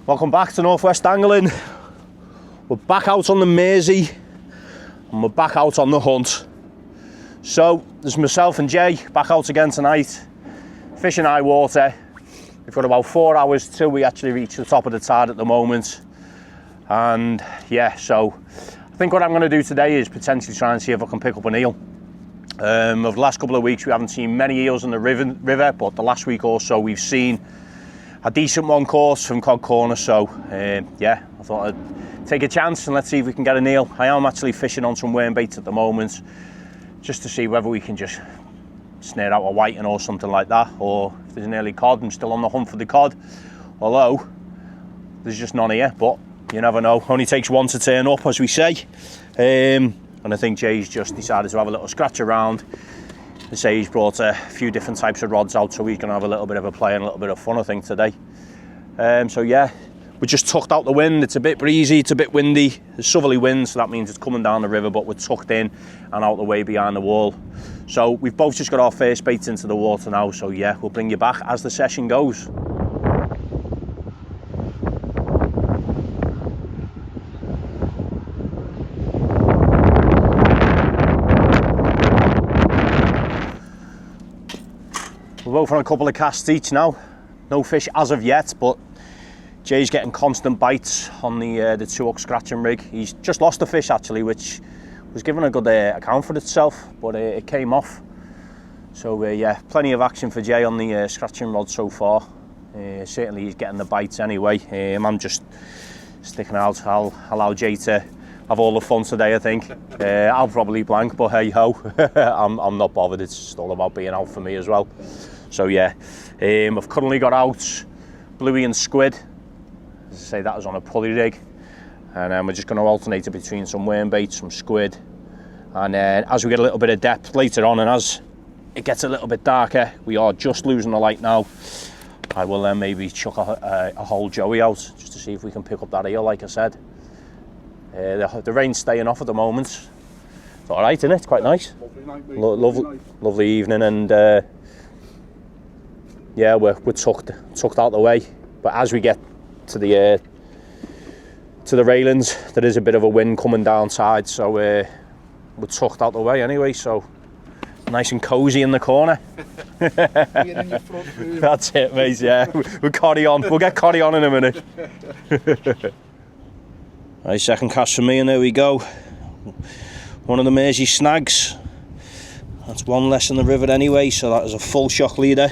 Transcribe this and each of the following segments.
Welcome back to Northwest Angling. We're back out on the Mersey and we're back out on the hunt. So there's myself and Jay back out again tonight, fishing high water. We've got about 4 hours till we actually reach the top of the tide at the moment. And yeah, so I think what I'm going to do today is potentially try and see if I can pick up an eel. Over the last couple of weeks we haven't seen many eels in the river, but the last week or so we've seen a decent one course from COD Corner, so yeah, I thought I'd take a chance and let's see if we can get an eel. I am actually fishing on some worm baits at the moment, just to see whether we can just snare out a whiting or something like that, or if there's an early cod. I'm still on the hunt for the cod, although there's just none here, but you never know. Only takes one to turn up, as we say. And I think Jay's just decided to have a little scratch around. They say he's brought a few different types of rods out, so he's going to have a little bit of a play and a little bit of fun, I think, today. So yeah, we just tucked out the wind. It's a bit breezy, it's a bit windy. There's southerly wind, so that means it's coming down the river, but we're tucked in and out the way behind the wall. So we've both just got our first baits into the water now, so yeah, we'll bring you back as the session goes. We're both on a couple of casts each now. No fish as of yet, but Jay's getting constant bites on the 2-hook scratching rig. He's just lost a fish actually, which was given a good account for itself, but it came off. So yeah, plenty of action for Jay on the scratching rod so far. Certainly he's getting the bites anyway. I'm just sticking out. I'll allow Jay to have all the fun today, I think. I'll probably blank, but hey ho, I'm not bothered. It's just all about being out for me as well. So yeah, I've currently got out bluey and squid. As I say, that was on a pulley rig, and we're just going to alternate it between some worm baits, some squid, and as we get a little bit of depth later on, and as it gets a little bit darker, we are just losing the light now, I will then maybe chuck a whole joey out just to see if we can pick up that eel, like I said. The rain's staying off at the moment. It's all right, isn't it? It's quite nice. Lovely night, lovely evening, and yeah, we're tucked out the way. But as we get to the railings, there is a bit of a wind coming downside, so we're tucked out the way anyway. So nice and cosy in the corner. That's it, mate. Yeah, we'll carry on. We'll get carry on in a minute. Right, second cast for me, and there we go. One of the Mersey snags. That's one less in the river anyway, so that is a full shock leader.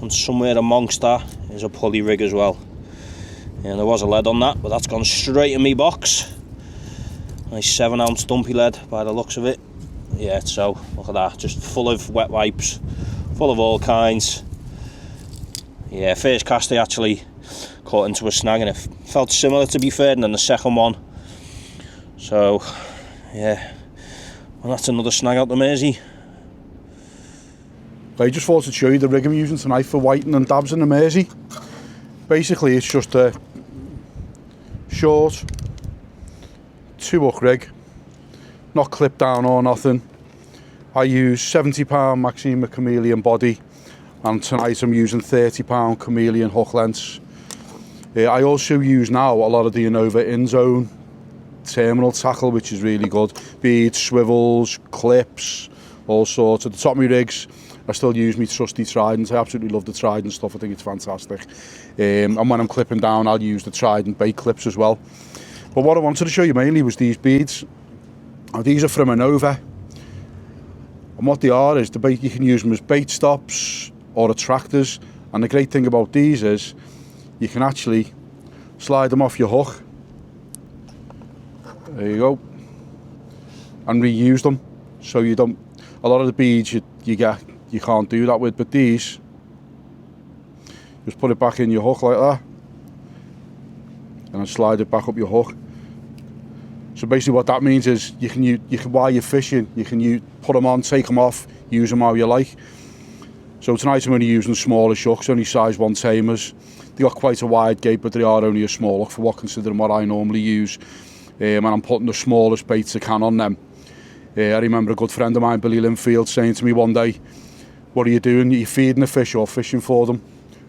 And somewhere amongst that is a pulley rig as well. And there was a lead on that, but that's gone straight in me box. Nice 7-ounce dumpy lead by the looks of it. Yeah, so look at that, just full of wet wipes, full of all kinds. Yeah, first cast I actually caught into a snag, and it felt similar, to be fair, and then the second one. So yeah, well, that's another snag out the Mersey. I just thought to show you the rig I'm using tonight for whiting and dabs in the Mersey. Basically it's just a short 2-hook rig, not clipped down or nothing. I use 70-pound Maxima chameleon body, and tonight I'm using 30-pound chameleon hook lengths. I also use now a lot of the Innova in-zone terminal tackle, which is really good. Beads, swivels, clips, all sorts. At the top of my rigs I still use my trusty Trident. I absolutely love the Trident stuff. I think it's fantastic. And when I'm clipping down, I'll use the Trident bait clips as well. But what I wanted to show you mainly was these beads. Now, these are from Innova. And what they are is the bait, you can use them as bait stops or attractors. And the great thing about these is you can actually slide them off your hook. There you go. And reuse them. So you don't, a lot of the beads you can't do that with, but these, just put it back in your hook like that, and then slide it back up your hook. So basically what that means is you can while you're fishing, you can put them on, take them off, use them how you like. So tonight I'm only using the smallest hooks, only size 1 tamers. They got quite a wide gate, but they are only a small hook for what considering what I normally use. And I'm putting the smallest baits I can on them. I remember a good friend of mine, Billy Linfield, saying to me one day, "What are you doing? Are you feeding the fish or fishing for them?"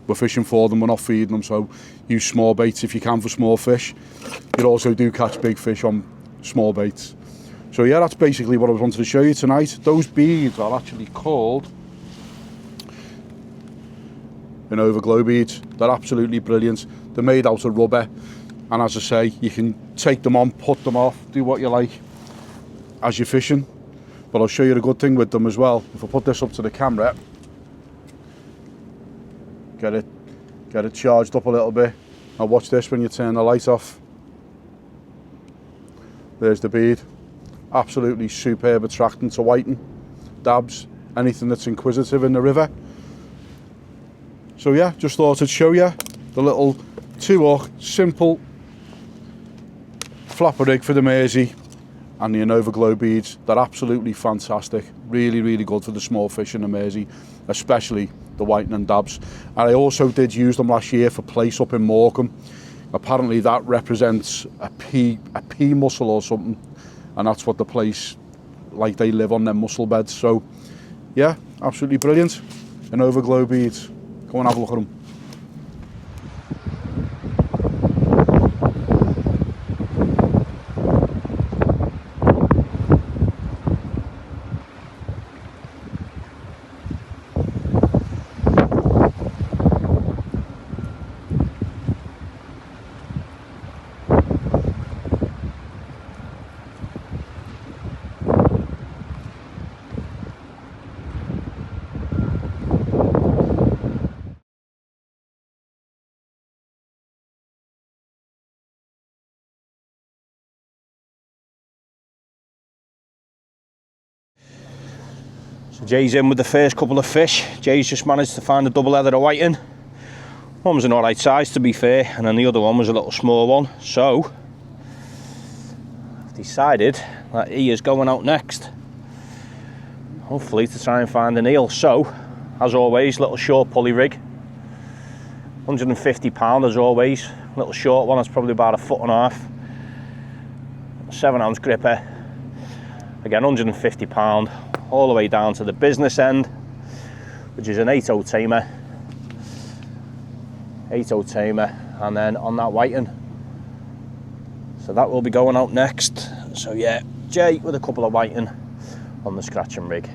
we're fishing for them, we're not feeding them, so use small baits if you can for small fish. You also do catch big fish on small baits. So yeah, that's basically what I wanted to show you tonight. Those beads are actually called Innova glow beads. They're absolutely brilliant. They're made out of rubber, and as I say, you can take them on, put them off, do what you like as you're fishing. But I'll show you the good thing with them as well. If I put this up to the camera, get it charged up a little bit. Now watch this when you turn the light off. There's the bead. Absolutely superb attractant to whiting, dabs, anything that's inquisitive in the river. So yeah, just thought I'd show you the little 2-hook, simple flapper rig for the Mersey and the Innova glow beads. They're absolutely fantastic. Really, really good for the small fish in the Mersey, especially the whiting and dabs. And I also did use them last year for place up in Morecambe. Apparently that represents a pea mussel or something, and that's what the place, like they live on their mussel beds. So yeah, absolutely brilliant. Innova glow beads. Go and have a look at them. So Jay's in with the first couple of fish. Jay's just managed to find a double header of whiting. One was an alright size, to be fair, and then the other one was a little small one. So I've decided that he is going out next, hopefully to try and find an eel. So as always, little short pulley rig, £150 as always. Little short one, that's probably about 1.5 foot. 7-ounce gripper, again £150, all the way down to the business end, which is an 8/0 tamer. 8/0 tamer, and then on that whiting. So that will be going out next. So yeah, Jay with a couple of whiting on the scratching rig.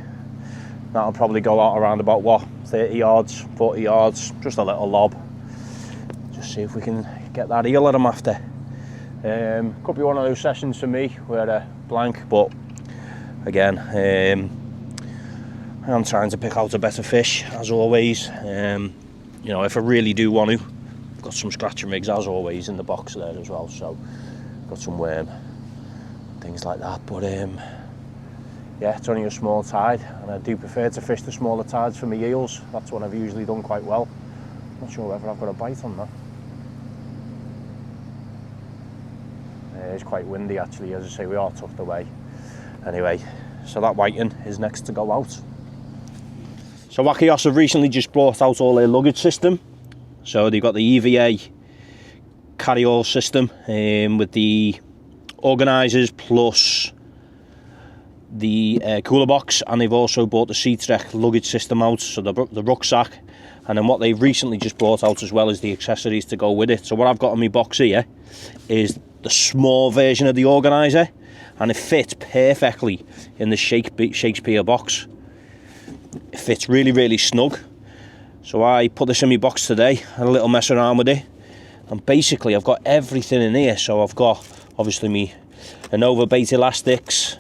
That'll probably go out around about, what, 30 yards, 40 yards, just a little lob. Just see if we can get that eel that I'm after. Could be one of those sessions for me where blank, but again, I'm trying to pick out a better fish as always. You know, if I really do want to, I've got some scratching rigs as always in the box there as well, so got some worm, things like that. But yeah, it's only a small tide, and I do prefer to fish the smaller tides for my eels. That's what I've usually done quite well. Not sure whether I've got a bite on that. It's quite windy actually, as I say, we are tucked away. Anyway, so that whiting is next to go out. So Wakios have recently just brought out all their luggage system. So they've got the EVA carry-all system with the organisers plus the cooler box, and they've also brought the Sea-Trek luggage system out, so the rucksack. And then what they've recently just brought out as well is the accessories to go with it. So what I've got on my box here is the small version of the organiser, and it fits perfectly in the Shakespeare box. It fits really, really snug. So I put this in my box today, had a little mess around with it, and basically I've got everything in here. So I've got obviously me Innova bait elastics,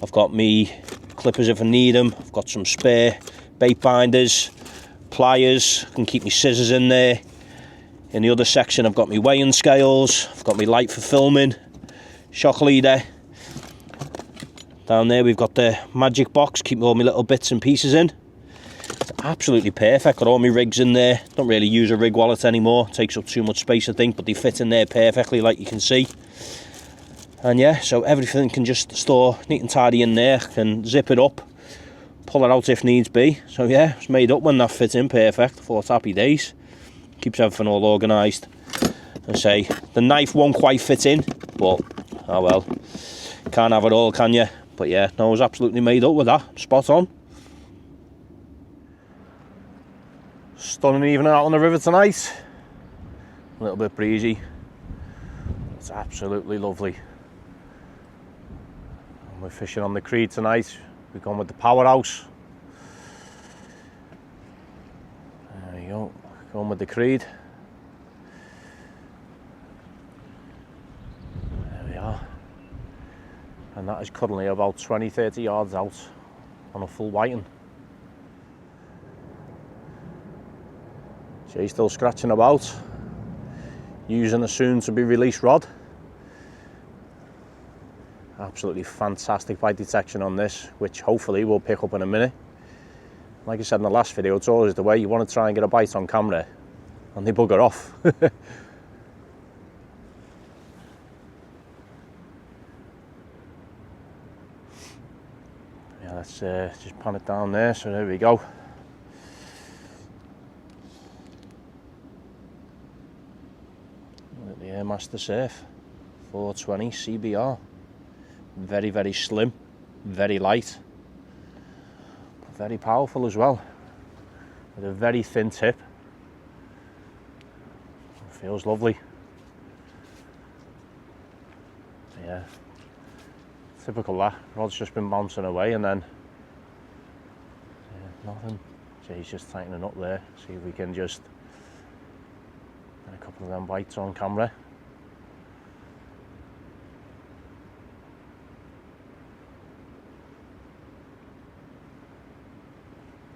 I've got me clippers if I need them, I've got some spare bait binders, pliers, I can keep my scissors in there. In the other section I've got my weighing scales, I've got my light for filming, shock leader. Down there we've got the magic box, keep all my little bits and pieces in. It's absolutely perfect, got all my rigs in there. Don't really use a rig wallet anymore, it takes up too much space I think, but they fit in there perfectly like you can see. And yeah, so everything can just store neat and tidy in there, can zip it up, pull it out if needs be. So yeah, it's made up when that fits in perfect. I thought happy days. Keeps everything all organised. And say, the knife won't quite fit in, but oh well, can't have it all, can you? But yeah, no, I was absolutely made up with that, spot on. Stunning evening out on the river tonight. A little bit breezy. It's absolutely lovely. And we're fishing on the Creed tonight. We're going with the powerhouse. There we go. Going with the Creed. There we are. And that is currently about 20-30 yards out on a full whiting. Jay's still scratching about, using a soon to be released rod. Absolutely fantastic bite detection on this, which hopefully we'll pick up in a minute. Like I said in the last video, it's always the way. You want to try and get a bite on camera and they bugger off. Yeah, let's just pan it down there. So there we go. The Airmaster Surf 420 CBR. Very, very slim, very light, but very powerful as well, with a very thin tip. It feels lovely. Yeah, typical that. Rod's just been bouncing away and then nothing. Jay's just tightening up there. See if we can just get a couple of them bites on camera.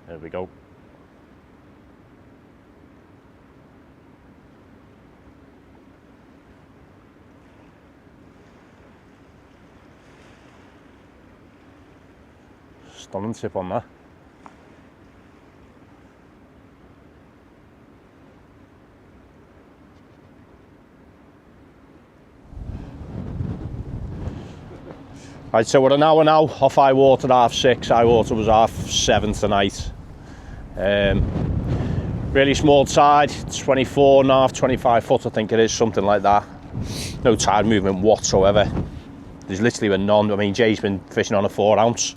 There we go. Stunning tip on that. Right, so we're an hour now off high water, 6:30. High water was 7:30 tonight. Really small tide, 24.5, 25 foot I think it is, something like that. No tide movement whatsoever. There's literally been none. I mean, Jay's been fishing on a 4 ounce,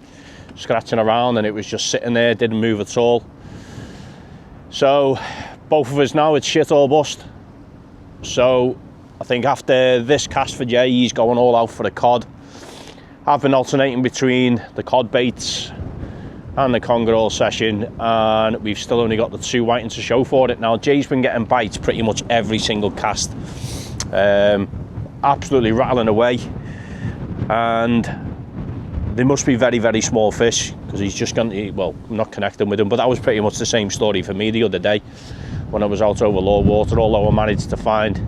scratching around, and it was just sitting there, didn't move at all. So both of us now, it's shit or bust. So I think after this cast for Jay, he's going all out for the cod. I've been alternating between the cod baits and the conger all session, and we've still only got the 2 whiting to show for it. Now Jay's been getting bites pretty much every single cast, absolutely rattling away, and they must be very, very small fish, because he's just going to, well, I'm not connecting with them, but that was pretty much the same story for me the other day when I was out over low water, although I managed to find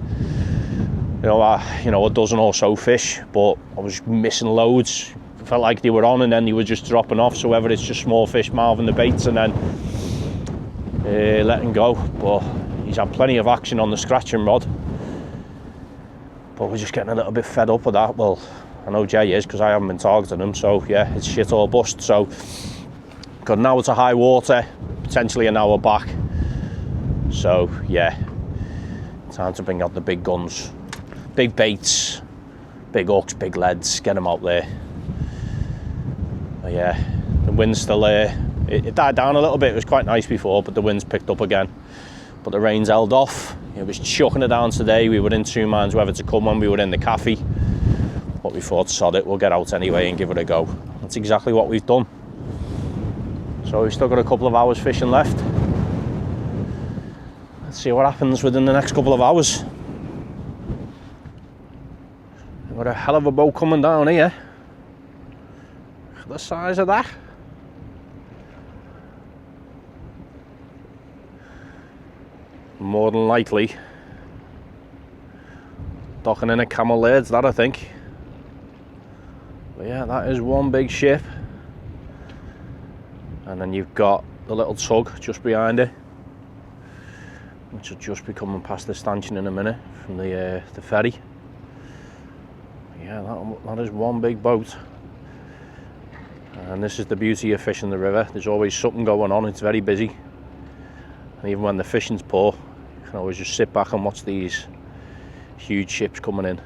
a dozen or so fish, but I was missing loads. Felt like they were on and then they were just dropping off, so whether it's just small fish mouthing the baits and then letting go. But he's had plenty of action on the scratching rod, but we're just getting a little bit fed up with that. Well, I know Jay is, because I haven't been targeting him, so yeah, it's shit or bust. So got an hour to high water, potentially an hour back, so yeah, time to bring out the big guns, big baits, big hooks, big leads, get them out there. But yeah, the wind's still there. It died down a little bit. It was quite nice before, but the wind's picked up again. But the rain's held off. It was chucking it down today. We were in 2 minds whether to come when we were in the cafe, but we thought, sod it, we'll get out anyway and give it a go. That's exactly what we've done. So we've still got a couple of hours fishing left. Let's see what happens within the next couple of hours. We've got a hell of a boat coming down here. The size of that. More than likely docking in a camel laird's that, I think. But yeah, that is one big ship, and then you've got the little tug just behind it, which will just be coming past the stanchion in a minute from the ferry. Yeah, that is one big boat. And this is the beauty of fishing the river. There's always something going on. It's very busy, and even when the fishing's poor, you can always just sit back and watch these huge ships coming in.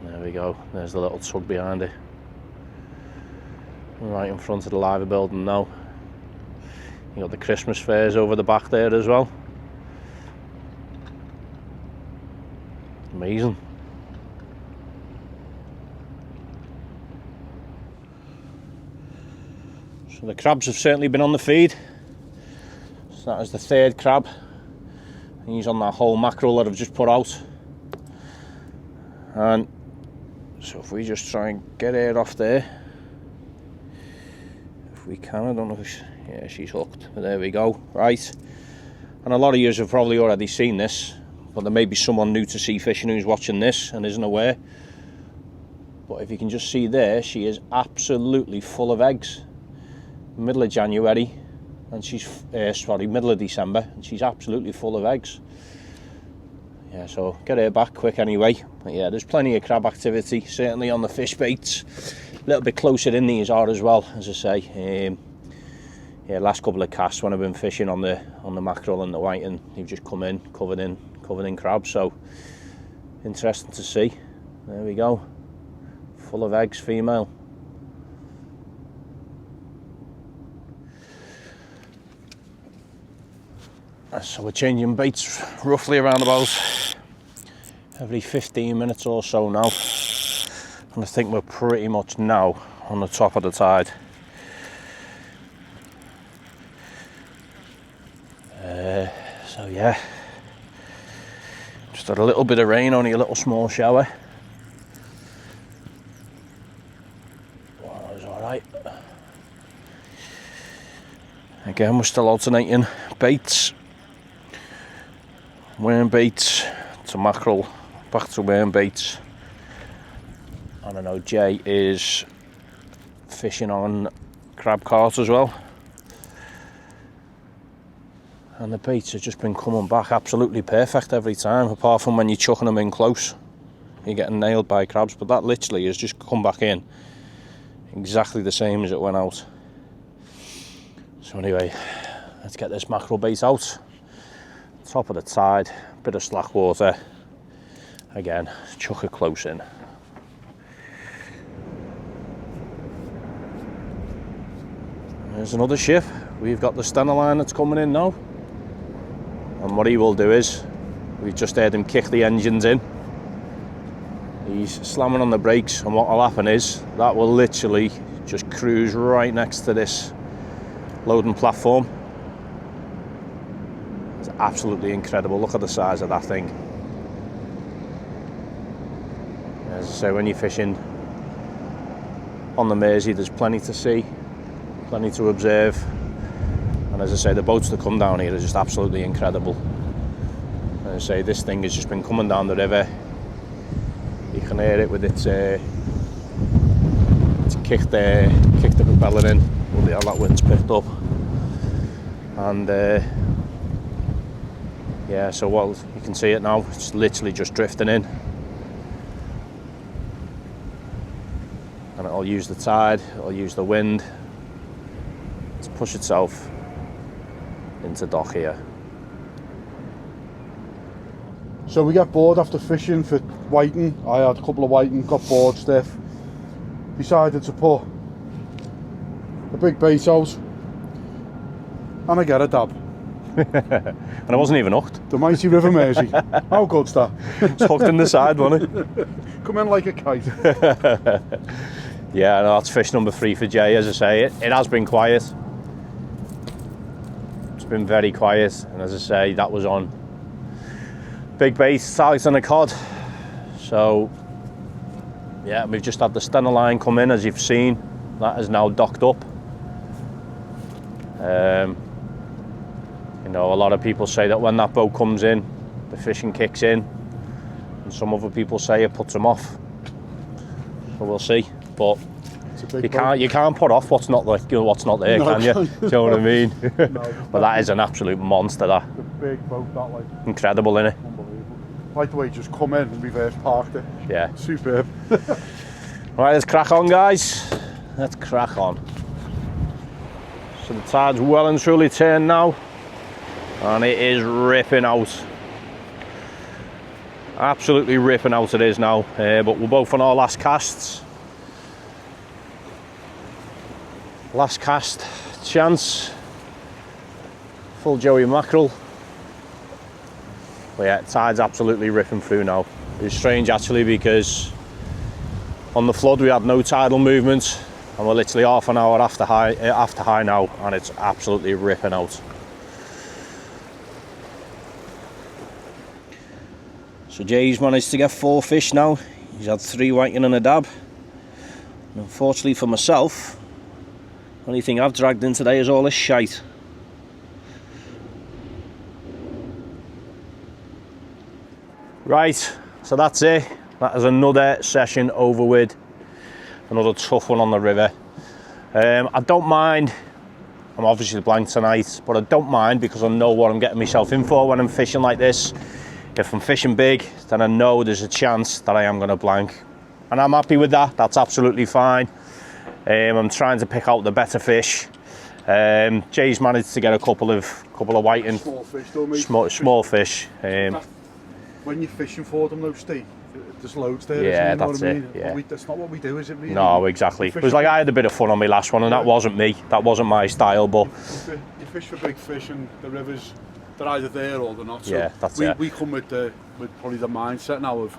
There we go. There's the little tug behind it, right in front of the liver building now. You got the Christmas fairs over the back there as well. Amazing. So the crabs have certainly been on the feed. So that is the third crab. He's on that whole mackerel that I've just put out. And so if we just try and get her off there, if we can, I don't know if yeah, she's hooked, but there we go. Right, and a lot of you have probably already seen this, but there may be someone new to sea fishing who's watching this and isn't aware. But if you can just see there, she is absolutely full of eggs. Middle of January, and she's sorry, middle of December, and she's absolutely full of eggs. Yeah, so get her back quick anyway. But yeah, there's plenty of crab activity, certainly on the fish baits. A little bit closer in these are as well, as I say. Yeah, last couple of casts when I've been fishing on the mackerel and the whiting, they've just come in covered in crabs. So interesting to see. There we go, full of eggs, female. So we're changing baits roughly around about every 15 minutes or so now, and I think we're pretty much now on the top of the tide. So yeah, just had a little bit of rain, only a little small shower. Well, that was alright. Again, we're still alternating baits. Worm baits to mackerel, back to worm baits. And I know Jay is fishing on crab cart as well. And the baits have just been coming back absolutely perfect every time, apart from when you're chucking them in close. You're getting nailed by crabs, but that literally has just come back in exactly the same as it went out. So anyway, let's get this mackerel bait out. Top of the tide, bit of slack water. Again, chuck it close in. There's another ship. We've got the Stena line that's coming in now. And what he will do is, we've just heard him kick the engines in. He's slamming on the brakes, and what will happen is, that will literally just cruise right next to this loading platform. It's absolutely incredible. Look at the size of that thing. As I say, when you're fishing on the Mersey, there's plenty to see, plenty to observe. And as I say, the boats that come down here are just absolutely incredible. As I say, this thing has just been coming down the river. You can hear it with its kicked the propeller in. Look at how that wind's picked up. And yeah, so well, you can see it now. It's literally just drifting in. And it'll use the tide, it'll use the wind to push itself into dock here. So we got bored after fishing for whiting. I had a couple of whiting, got bored stiff. Decided to put a big bait out and I get a dab. And I wasn't even hooked. The mighty River Mersey. How good's that? It's hooked in the side, wasn't it? Come in like a kite. Yeah, no, that's fish number 3 for Jay. As I say, it has been quiet. It's been very quiet, and as I say, that was on big bait, tags and a cod. So yeah, we've just had the Stena line come in, as you've seen. That is now docked up. You know, a lot of people say that when that boat comes in, the fishing kicks in, and some other people say it puts them off. So we'll see. But you can't put off what's not like, what's not there, no, can you? Do you know what I mean? No, but that is an absolute monster. That. The big boat, that like. Incredible, isn't it? Unbelievable. Like the way you just come in and reverse parked it. Yeah. Superb. Right, let's crack on, guys. Let's crack on. So the tide's well and truly turned now, and it is ripping out. Absolutely ripping out it is now. But we're both on our last casts. Last cast chance full Joey mackerel. But yeah, tide's absolutely ripping through now. It's strange actually because on the flood we had no tidal movement, and we're literally half an hour after high now, and it's absolutely ripping out. So Jay's managed to get 4 fish now. He's had 3 whiting and a dab. And unfortunately for myself, the only thing I've dragged in today is all this shite. Right, so that's it. That is another session over with. Another tough one on the river. I don't mind. I'm obviously blank tonight, but I don't mind because I know what I'm getting myself in for when I'm fishing like this. If I'm fishing big, then I know there's a chance that I am going to blank. And I'm happy with that. That's absolutely fine. I'm trying to pick out the better fish. Jay's managed to get a couple of whiting. Small fish though, mate. Small fish. When you're fishing for them though, Steve, there's loads there. Yeah, you know that's what I it. mean? Yeah. That's not what we do, is it? Really? No, exactly. It was like I had a bit of fun on my last one, and that wasn't me. That wasn't my style. But you fish for big fish, and the rivers, they're either there or they're not. So yeah, that's it. We come with probably the mindset now of,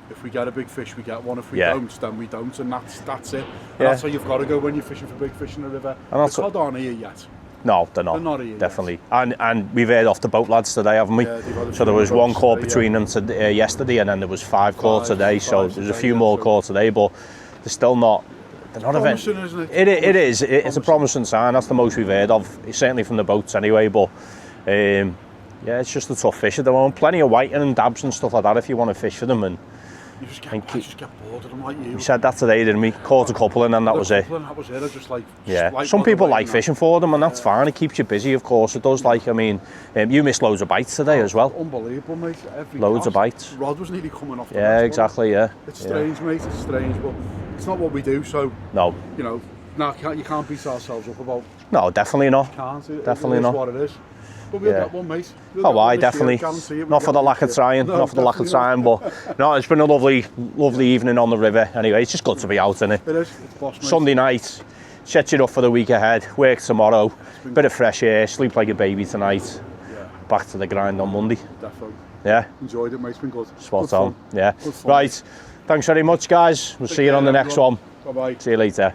if we get a big fish, we get one. If we don't, then we don't, and that's it. And that's how you've got to go when you're fishing for big fish in the river. And the cod aren't here yet. No, they're not. They're not here definitely. Yet. And we've heard off the boat lads today, haven't we? Yeah, so there was 1 caught between them yesterday, and then there was 5 caught today. So there's a few more caught today, but they're still not. They're not promising, isn't it? It is. It's a promising sign. That's the most we've heard of, certainly from the boats anyway. But yeah, it's just a tough fish at the moment. Plenty of whiting and dabs and stuff like that if you want to fish for them. And you just get bored of them like you. We said that today, didn't we? Caught a couple and then that was it. That was it. I just like. Yeah. Some people like fishing for them, and that's fine. It keeps you busy, of course. It does. Like, I mean, you missed loads of bites today as well. Unbelievable, mate. Loads of bites. Rod was nearly coming off. Yeah, exactly. Yeah. It's strange, mate. It's strange, but it's not what we do. So no. You know, you can't beat ourselves up about. No, definitely not. You can't. Definitely not. What it is. But we'll get one, mate. Oh, I definitely. Not for the lack of trying, not for the lack of trying, but no, it's been a lovely evening on the river. Anyway, it's just good to be out, isn't it? It is. It's boss, mate. Sunday night, set you up for the week ahead. Work tomorrow, bit of fresh air, sleep like a baby tonight. Yeah. Back to the grind on Monday. Definitely. Yeah. Enjoyed it, mate. It's been good. Spot on. Yeah. Right. Thanks very much, guys. We'll see you on the next one. Bye bye. See you later.